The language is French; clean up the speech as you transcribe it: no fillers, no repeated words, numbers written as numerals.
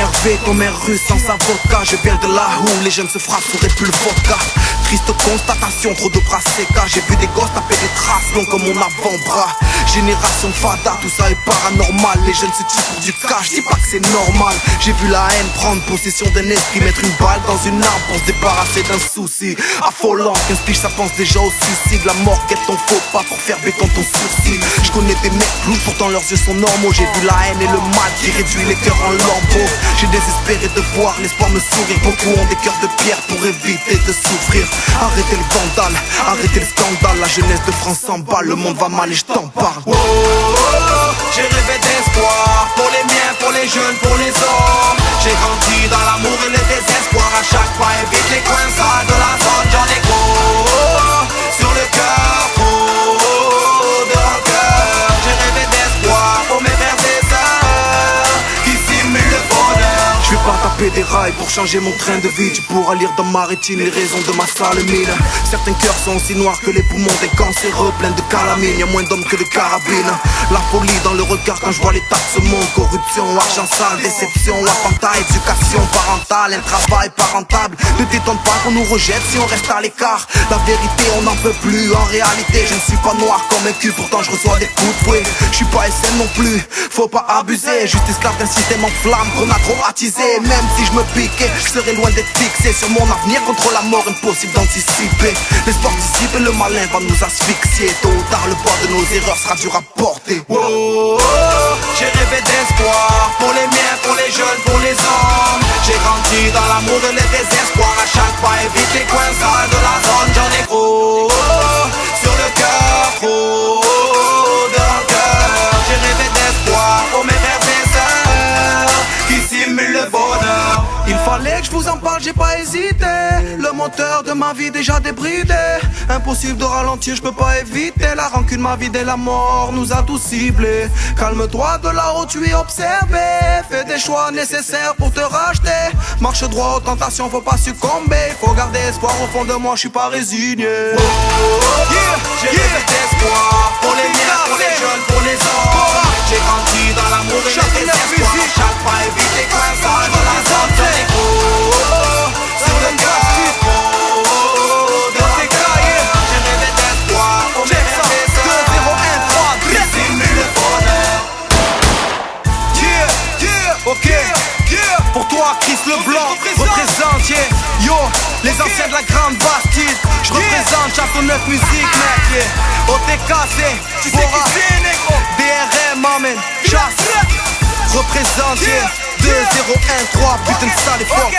énervé comme un russe sans avocat. Je viens de là où les jeunes se frapperaient plus le vodka. Triste constatation, trop de bras sécats. J'ai vu des gosses taper des traces longs comme mon avant-bras. Génération fada, tout ça est paranormal. Les jeunes se tuent pour du cash, dis pas que c'est normal. J'ai vu la haine prendre possession d'un esprit, mettre une balle dans une arme pour se débarrasser d'un souci. Affolant, 15 piges ça pense déjà au suicide. La mort guette ton faux pas pour faire béton ton sourcil. Je connais des mecs loups, pourtant leurs yeux sont normaux. J'ai vu la haine et le mal qui réduit les cœurs en lambeaux. J'ai désespéré de voir l'espoir me sourire. Beaucoup ont des cœurs de pierre pour éviter de souffrir. Arrêtez le vandale, arrêtez le scandale. La jeunesse de France s'emballe, le monde va mal et je t'en parle. Oh, oh, oh, j'ai rêvé d'espoir pour les miens, pour les jeunes, pour les hommes. J'ai grandi dans l'amour et le désespoir. À chaque pas évite les coins sales de la zone. J'en ai gros sur le cœur, trop de rancœur. J'ai rêvé d'espoir pour mes frères et sœurs qui simulent le bonheur. Je vais pas taper des rails pour changer mon train de vie. Tu pourras lire dans ma rétine les raisons de ma sale mine. Certains cœurs sont aussi noirs que les poumons des cancéreux, pleins de calamine. Y'a moins d'hommes que de carabines. La folie dans le regard quand je vois les taxes montent. Corruption, argent sale, déception, attentat, éducation parentale, un travail pas rentable. Ne t'étonne pas qu'on nous rejette si on reste à l'écart. La vérité on n'en peut plus, en réalité je ne suis pas noir comme un cul. Pourtant je reçois des coups de fouet. Je suis pas SN non plus, faut pas abuser. Juste esclave d'un système en flamme qu'on a trop attisé. Même si je me piquais, je serais loin d'être fixé sur mon avenir contre la mort, impossible d'anticiper. L'espoir dissipe et le malin va nous asphyxier. Tôt ou tard le poids de nos erreurs sera dur à porter. Oh, oh, oh, j'ai rêvé d'espoir pour les miens, pour les jeunes, pour les hommes. J'ai grandi dans l'amour et le désespoir. À chaque pas évite les coins sales de la zone. J'en ai gros sur le cœur, trop de rancœur. J'ai rêvé d'espoir pour mes frères et sœurs qui simulent le bonheur. Il fallait que je vous en parle, j'ai pas hésité. Le moteur de ma vie déjà débridé. Impossible de ralentir, je peux pas éviter. La rancune m'a vidé, la mort nous a tous ciblés. Calme-toi de là où tu es observé. Fais des choix nécessaires pour te racheter. Marche droit aux tentations, faut pas succomber. Faut garder espoir au fond de moi, je suis pas résigné. Oh, oh, oh, j'ai rêvé d'espoir pour les miens, pour les jeunes, pour les hommes. J'ai grandi dans l'amour et le désespoir. À chaque pas évite les coins sales de la zone. J'en ai gros sur le cœur, trop de rancœur. J'ai rêvé d'espoir pour mes frères et sœurs qui simulent le bonheur. Ok, pour toi Chris Leblanc, représente, yo, les anciens de la grande Bastide. Je représente Château Neuf Musique, mec, OTKC, Tu sais qui c'est, négro? DRM, amen, chasse. Représente, 2013, putain de sale époque.